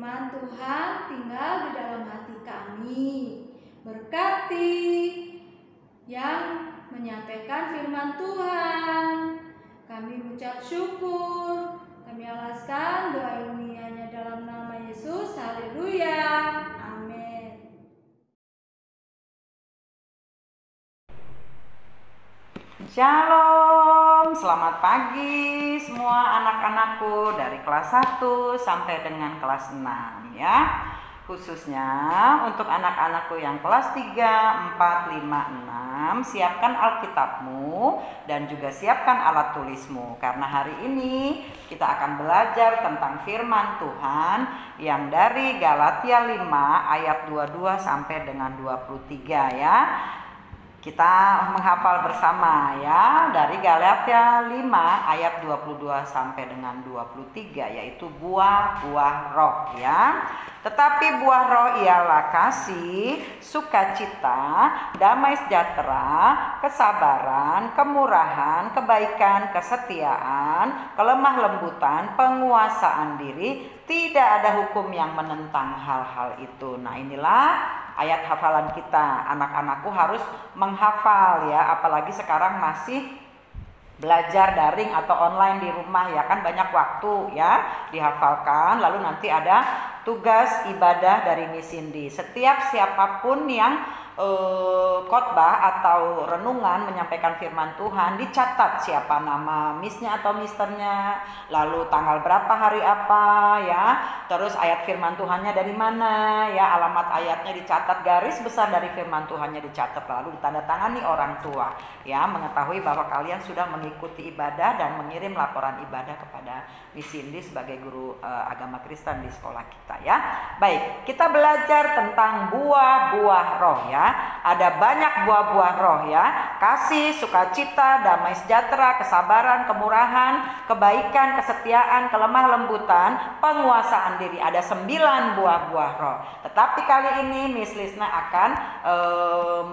firman Tuhan tinggal di dalam hati kami. Berkati yang menyampaikan firman Tuhan. Kami ucap syukur. Kami alaskan doa ini hanya dalam nama Yesus. Haleluya. Amin. Shalom, selamat pagi semua anak-anakku dari kelas 1 sampai dengan kelas 6 ya. Khususnya untuk anak-anakku yang kelas 3, 4, 5, 6, siapkan Alkitabmu dan juga siapkan alat tulismu. Karena hari ini kita akan belajar tentang firman Tuhan yang dari Galatia 5 ayat 22 sampai dengan 23 ya. Kita menghafal bersama ya dari Galatia 5 ayat 22 sampai dengan 23 yaitu buah-buah roh ya. Tetapi buah roh ialah kasih, sukacita, damai sejahtera, kesabaran, kemurahan, kebaikan, kesetiaan, kelemah lembutan, penguasaan diri. Tidak ada hukum yang menentang hal-hal itu. Nah, inilah ayat hafalan kita. Anak-anakku harus menghafal ya, apalagi sekarang masih belajar daring atau online di rumah ya kan, banyak waktu ya, dihafalkan. Lalu nanti ada tugas ibadah dari Miss Cindy. Setiap siapapun yang khotbah atau renungan menyampaikan firman Tuhan, dicatat siapa nama missnya atau misternya, lalu tanggal berapa, hari apa ya, terus ayat firman Tuhannya dari mana ya, alamat ayatnya dicatat, garis besar dari firman Tuhannya dicatat, lalu ditandatangani orang tua ya, mengetahui bahwa kalian sudah mengikuti ibadah dan mengirim laporan ibadah kepada Miss Cindy sebagai guru agama Kristen di sekolah kita ya. Baik, kita belajar tentang buah-buah roh ya. Ada banyak buah-buah roh ya. Kasih, sukacita, damai sejahtera, kesabaran, kemurahan, kebaikan, kesetiaan, kelemah lembutan, penguasaan diri. Ada 9 buah-buah roh. Tetapi kali ini Miss Lisna akan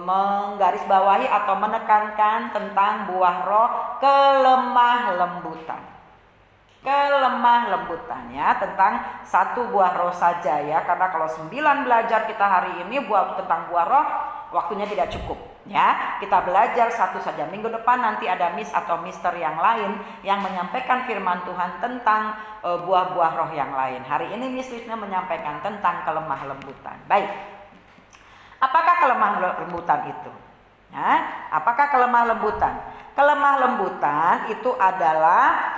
menggarisbawahi atau menekankan tentang buah roh kelemah lembutan. Kelemah lembutan ya, tentang 1 buah roh saja ya, karena kalau 9 belajar kita hari ini tentang buah roh, waktunya tidak cukup ya. Kita belajar 1 saja. Minggu depan nanti ada miss atau mister yang lain yang menyampaikan firman Tuhan tentang buah-buah roh yang lain. Hari ini Miss Lisna menyampaikan tentang kelemah lembutan. Baik, apakah kelemah lembutan itu? Ya, apakah kelemah lembutan? Kelemah lembutan itu adalah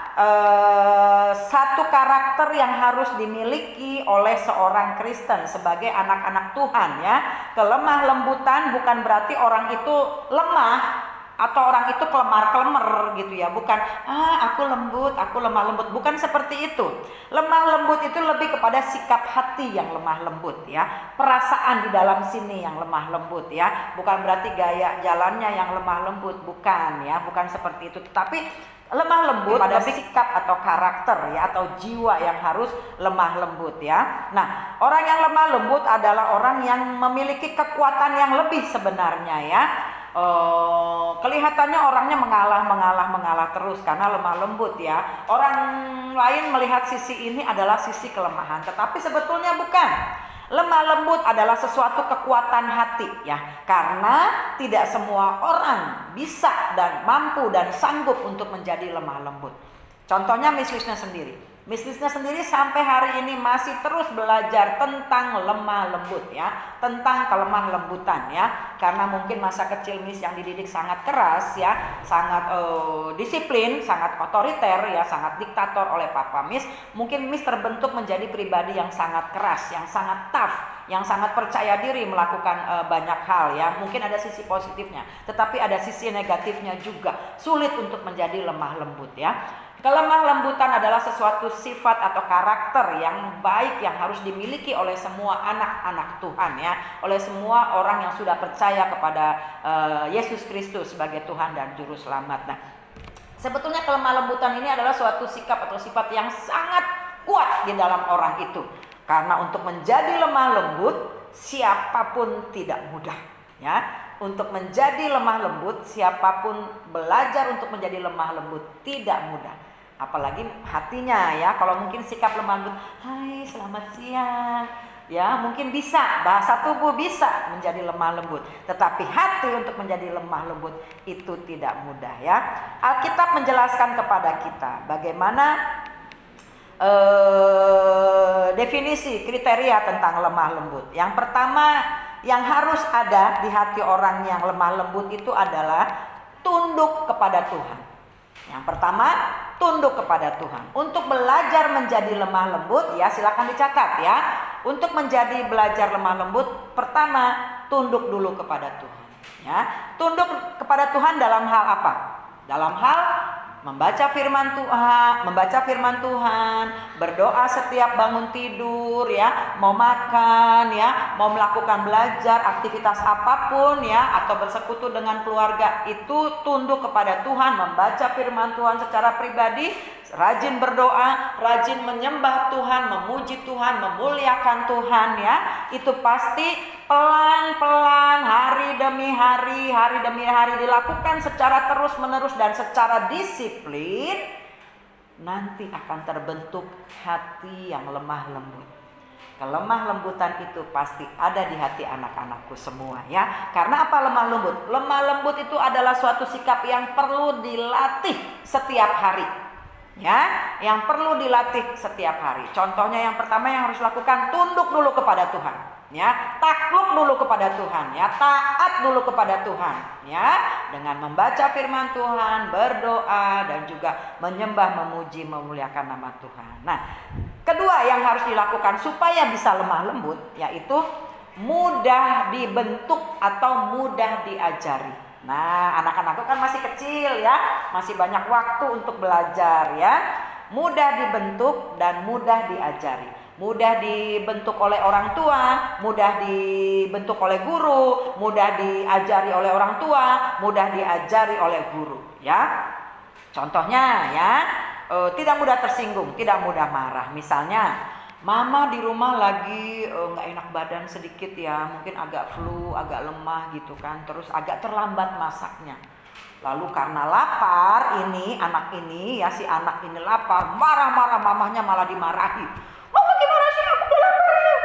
satu karakter yang harus dimiliki oleh seorang Kristen sebagai anak-anak Tuhan ya. Kelemah lembutan bukan berarti orang itu lemah atau orang itu kelemar-kelemar gitu ya, bukan aku lembut, aku lemah lembut, bukan seperti itu. Lemah lembut itu lebih kepada sikap hati yang lemah lembut ya, perasaan di dalam sini yang lemah lembut ya, bukan berarti gaya jalannya yang lemah lembut, bukan ya, bukan seperti itu. Tetapi lemah lembut pada sikap atau karakter ya, atau jiwa yang harus lemah lembut ya. Nah, orang yang lemah lembut adalah orang yang memiliki kekuatan yang lebih sebenarnya ya. Kelihatannya orangnya mengalah terus karena lemah lembut ya. Orang lain melihat sisi ini adalah sisi kelemahan, tetapi sebetulnya bukan. Lemah lembut adalah sesuatu kekuatan hati ya, karena tidak semua orang bisa dan mampu dan sanggup untuk menjadi lemah lembut. Contohnya Miss Lisna sendiri. Miss Lisna sendiri sampai hari ini masih terus belajar tentang lemah lembut ya, tentang kelemah lembutan ya. Karena mungkin masa kecil Miss yang dididik sangat keras ya, sangat disiplin, sangat otoriter ya, sangat diktator oleh Papa Miss. Mungkin Miss terbentuk menjadi pribadi yang sangat keras, yang sangat tough, yang sangat percaya diri melakukan banyak hal ya. Mungkin ada sisi positifnya, tetapi ada sisi negatifnya juga. Sulit untuk menjadi lemah lembut ya. Kelemah lembutan adalah sesuatu sifat atau karakter yang baik yang harus dimiliki oleh semua anak-anak Tuhan ya, oleh semua orang yang sudah percaya kepada Yesus Kristus sebagai Tuhan dan Juru Selamat. Nah, sebetulnya kelemah lembutan ini adalah suatu sikap atau sifat yang sangat kuat di dalam orang itu. Karena untuk menjadi lemah lembut siapapun tidak mudah ya. Untuk menjadi lemah lembut siapapun belajar untuk menjadi lemah lembut tidak mudah. apalagi hatinya ya. Kalau mungkin sikap lemah lembut, hai selamat siang, ya mungkin bisa, bahasa tubuh bisa menjadi lemah lembut, tetapi hati untuk menjadi lemah lembut itu tidak mudah ya. Alkitab menjelaskan kepada kita bagaimana definisi kriteria tentang lemah lembut. Yang pertama yang harus ada di hati orang yang lemah lembut itu adalah tunduk kepada Tuhan. Yang pertama, tunduk kepada Tuhan. Untuk belajar menjadi lemah lembut, ya silakan dicatat ya. Untuk menjadi belajar lemah lembut, pertama tunduk dulu kepada Tuhan. Ya, tunduk kepada Tuhan dalam hal apa? Dalam hal membaca firman Tuhan, berdoa setiap bangun tidur ya, mau makan ya, mau melakukan belajar, aktivitas apapun ya, atau bersekutu dengan keluarga, itu tunduk kepada Tuhan, membaca firman Tuhan secara pribadi, rajin berdoa, rajin menyembah Tuhan, memuji Tuhan, memuliakan Tuhan ya. Itu pasti pelan-pelan, hari demi hari dilakukan secara terus-menerus dan secara disiplin, nanti akan terbentuk hati yang lemah lembut. Kelemah lembutan itu pasti ada di hati anak-anakku semua ya. Karena apa lemah lembut? Lemah lembut itu adalah suatu sikap yang perlu dilatih setiap hari. Ya, yang perlu dilatih setiap hari. Contohnya yang pertama yang harus lakukan, tunduk dulu kepada Tuhan. Ya, takluk dulu kepada Tuhan, ya, taat dulu kepada Tuhan, ya, dengan membaca firman Tuhan, berdoa dan juga menyembah, memuji, memuliakan nama Tuhan. Nah, kedua yang harus dilakukan supaya bisa lemah lembut yaitu mudah dibentuk atau mudah diajari. Nah, anak-anakku kan masih kecil ya, masih banyak waktu untuk belajar ya. Mudah dibentuk dan mudah diajari. Mudah dibentuk oleh orang tua, mudah dibentuk oleh guru, mudah diajari oleh orang tua, mudah diajari oleh guru ya. Contohnya ya, tidak mudah tersinggung, tidak mudah marah. Misalnya mama di rumah lagi nggak enak badan sedikit ya, mungkin agak flu, agak lemah gitu kan, terus agak terlambat masaknya. Lalu karena lapar ini, anak ini ya, si anak ini lapar, marah-marah, mamahnya malah dimarahi. Mama gimana sih, aku udah lapar ya,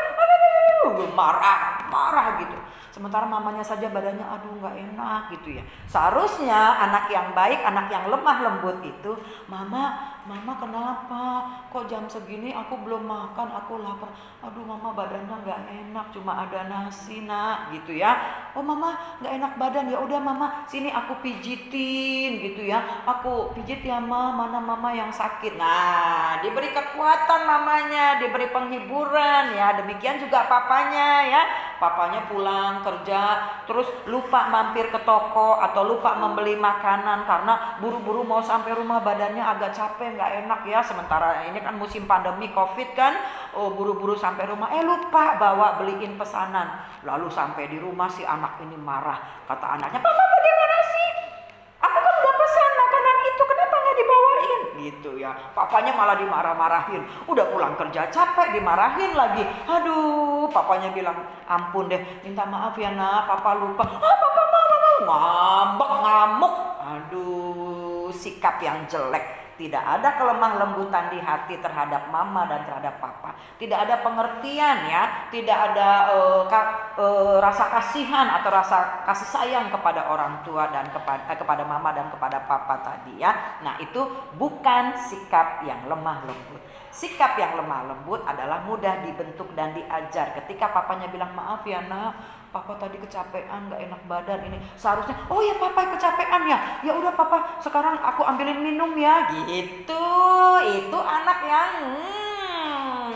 marah gitu. Sementara mamanya saja badannya aduh nggak enak gitu ya. Seharusnya anak yang baik, anak yang lemah lembut itu, mama kenapa? Kok jam segini aku belum makan, aku lapar. Aduh mama badannya nggak enak, cuma ada nasi nak gitu ya. Oh mama nggak enak badan, ya udah mama sini aku pijitin gitu ya. Aku pijit ya mana mama yang sakit. Nah, diberi kekuatan mamanya, diberi penghiburan ya. Demikian juga papanya ya. Papanya pulang kerja terus lupa mampir ke toko atau lupa membeli makanan karena buru-buru mau sampai rumah, badannya agak capek, nggak enak ya. Sementara ini kan musim pandemi COVID kan, buru-buru sampai rumah lupa bawa beliin pesanan. Lalu sampai di rumah si anak ini marah. Kata anaknya, "Papa bagaimana sih? Aku kan udah pesan makanan itu, kenapa nggak dibawain?" Gitu ya. Papanya malah dimarah-marahin. Udah pulang kerja capek dimarahin lagi. Aduh, papanya bilang, "Ampun deh, minta maaf ya nak, papa lupa." Papa ngambek, ngamuk. Aduh, sikap yang jelek. Tidak ada kelemah lembutan di hati terhadap mama dan terhadap papa. Tidak ada pengertian ya, tidak ada rasa kasihan atau rasa kasih sayang kepada orang tua dan kepada mama dan kepada papa tadi ya. Nah, itu bukan sikap yang lemah lembut. Sikap yang lemah lembut adalah mudah dibentuk dan diajar. Ketika papanya bilang, "Maaf ya nak, papa tadi kecapean, nggak enak badan ini." Seharusnya, "Oh ya papa kecapean ya, ya udah papa sekarang aku ambilin minum ya." Gitu. Itu anak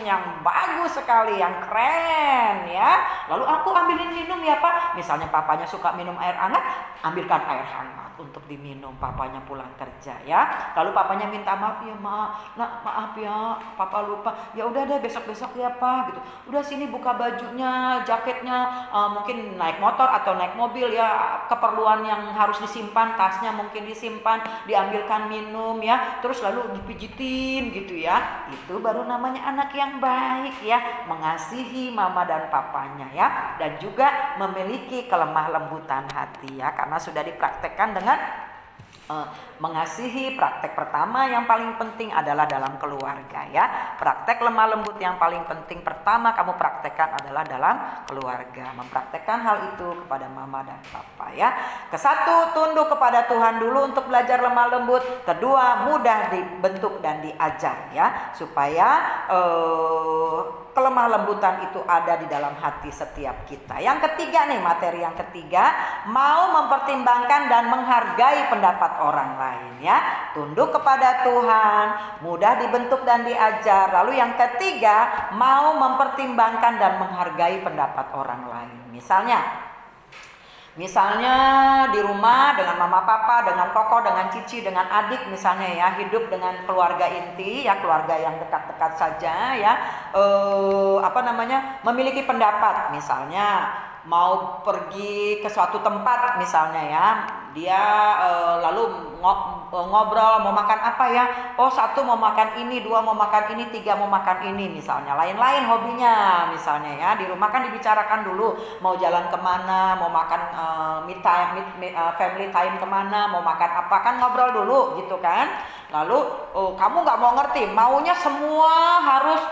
yang bagus sekali, yang keren ya. Lalu aku ambilin minum ya pak. Misalnya papanya suka minum air hangat, ambilkan air hangat untuk diminum. Papanya pulang kerja ya. Lalu papanya minta maaf ya maaf ya, papa lupa. Ya udah deh besok ya pak gitu. Udah sini buka bajunya, jaketnya, mungkin naik motor atau naik mobil ya, keperluan yang harus disimpan, tasnya mungkin disimpan, diambilkan minum ya. Terus lalu dipijitin gitu ya. Itu baru namanya anak yang baik ya, mengasihi mama dan papanya ya, dan juga memiliki kelemah lembutan hati ya, karena sudah dipraktekkan dengan mengasihi. Praktek pertama yang paling penting adalah dalam keluarga ya. Praktek lemah lembut yang paling penting pertama kamu praktekkan adalah dalam keluarga. Mempraktekkan hal itu kepada mama dan papa ya. Kesatu, tunduk kepada Tuhan dulu untuk belajar lemah lembut. Kedua, mudah dibentuk dan diajar ya, supaya kelemah lembutan itu ada di dalam hati setiap kita. Yang ketiga nih, materi yang ketiga, mau mempertimbangkan dan menghargai pendapat orang lain ya. Tunduk kepada Tuhan, mudah dibentuk dan diajar. Lalu yang ketiga, mau mempertimbangkan dan menghargai pendapat orang lain. Misalnya di rumah dengan mama papa, dengan koko, dengan cici, dengan adik misalnya ya, hidup dengan keluarga inti ya, keluarga yang dekat-dekat saja ya, memiliki pendapat. Misalnya mau pergi ke suatu tempat misalnya ya, dia lalu ngobrol mau makan apa ya, oh satu mau makan ini, dua mau makan ini, tiga mau makan ini misalnya, lain-lain hobinya misalnya ya. Di rumah kan dibicarakan dulu mau jalan kemana, mau makan family time kemana, mau makan apa, kan ngobrol dulu gitu kan. Lalu kamu nggak mau ngerti, maunya semua harus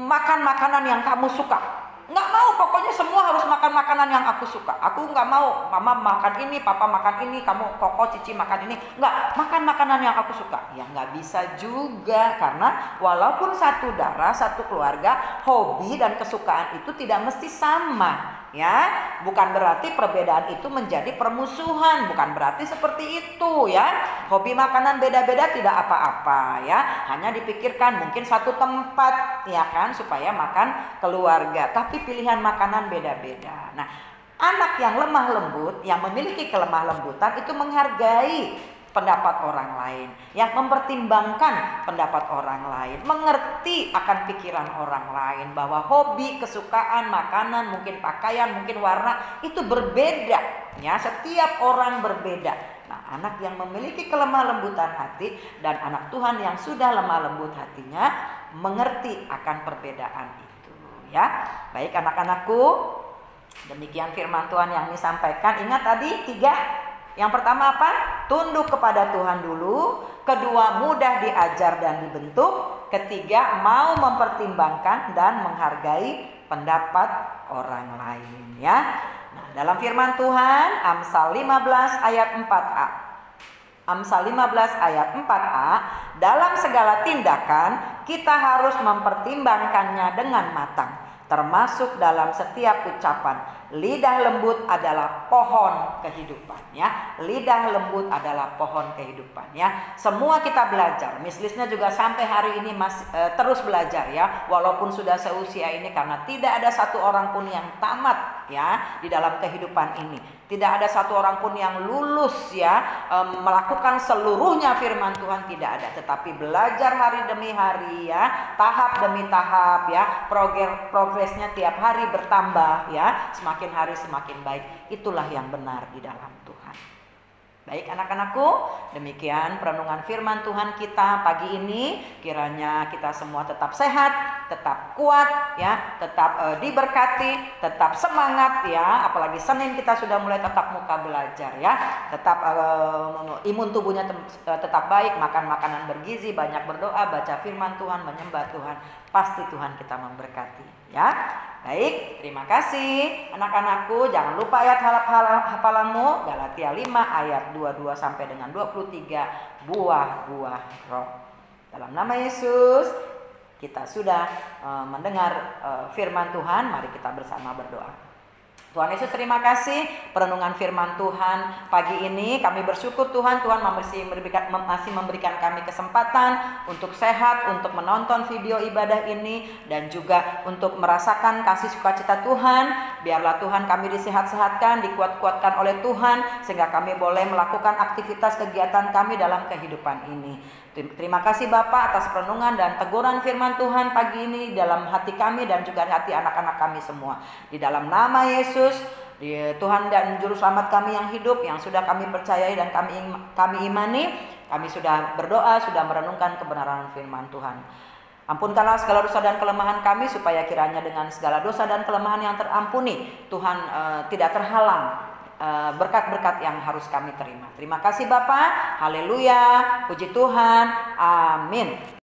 makan makanan yang kamu suka. Nggak mau, pokoknya semua harus makan makanan yang aku suka. Aku nggak mau mama makan ini, papa makan ini, kamu koko cici makan ini. Nggak, makan makanan yang aku suka. Ya nggak bisa juga, karena walaupun satu darah, satu keluarga, hobi dan kesukaan itu tidak mesti sama ya. Bukan berarti perbedaan itu menjadi permusuhan, bukan berarti seperti itu ya. Hobi makanan beda-beda tidak apa-apa ya, hanya dipikirkan mungkin satu tempat ya kan, supaya makan keluarga, tapi pilihan makanan beda-beda. Nah, anak yang lemah lembut, yang memiliki kelemah lembutan itu menghargai pendapat orang lain, yang mempertimbangkan pendapat orang lain, mengerti akan pikiran orang lain, bahwa hobi, kesukaan, makanan, mungkin pakaian, mungkin warna itu berbeda ya, setiap orang berbeda. Nah, anak yang memiliki kelemah lembutan hati dan anak Tuhan yang sudah lemah lembut hatinya mengerti akan perbedaan itu ya. Baik anak-anakku, demikian firman Tuhan yang disampaikan. Ingat tadi 3. Yang pertama apa? Tunduk kepada Tuhan dulu. Kedua, mudah diajar dan dibentuk. Ketiga, mau mempertimbangkan dan menghargai pendapat orang lain ya. Nah, dalam firman Tuhan Amsal 15 ayat 4a. Amsal 15 ayat 4a, dalam segala tindakan kita harus mempertimbangkannya dengan matang, termasuk dalam setiap ucapan. Lidah lembut adalah pohon kehidupan ya. Lidah lembut adalah pohon kehidupan ya. Semua kita belajar. Miss Lisnya juga sampai hari ini masih terus belajar ya. Walaupun sudah seusia ini, karena tidak ada satu orang pun yang tamat ya di dalam kehidupan ini. Tidak ada satu orang pun yang lulus ya, melakukan seluruhnya firman Tuhan, tidak ada. Tetapi belajar hari demi hari ya, tahap demi tahap ya, progresnya tiap hari bertambah ya, semakin hari semakin baik. Itulah yang benar di dalam Tuhan. Baik anak-anakku, demikian perenungan firman Tuhan kita pagi ini. Kiranya kita semua tetap sehat, tetap kuat ya, tetap diberkati, tetap semangat ya. Apalagi Senin kita sudah mulai tetap muka belajar ya. Tetap imun tubuhnya tetap baik, makan makanan bergizi, banyak berdoa, baca firman Tuhan, menyembah Tuhan. Pasti Tuhan kita memberkati ya. Baik, terima kasih anak-anakku. Jangan lupa ayat hafalanmu, Galatia 5 ayat 22 sampai dengan 23, buah-buah roh. Dalam nama Yesus kita sudah mendengar firman Tuhan. Mari kita bersama berdoa. Tuhan Yesus, terima kasih perenungan firman Tuhan pagi ini. Kami bersyukur Tuhan, masih memberikan kami kesempatan untuk sehat, untuk menonton video ibadah ini, dan juga untuk merasakan kasih sukacita Tuhan. Biarlah Tuhan kami disehat-sehatkan, dikuat-kuatkan oleh Tuhan, sehingga kami boleh melakukan aktivitas kegiatan kami dalam kehidupan ini. Terima kasih Bapak atas perenungan dan teguran firman Tuhan pagi ini dalam hati kami dan juga hati anak-anak kami semua. Di dalam nama Yesus, Tuhan dan Juru Selamat kami yang hidup, yang sudah kami percayai dan kami imani, kami sudah berdoa, sudah merenungkan kebenaran firman Tuhan. Ampunkanlah segala dosa dan kelemahan kami, supaya kiranya dengan segala dosa dan kelemahan yang terampuni, Tuhan tidak terhalang berkat-berkat yang harus kami terima. Terima kasih Bapak. Haleluya. Puji Tuhan. Amin.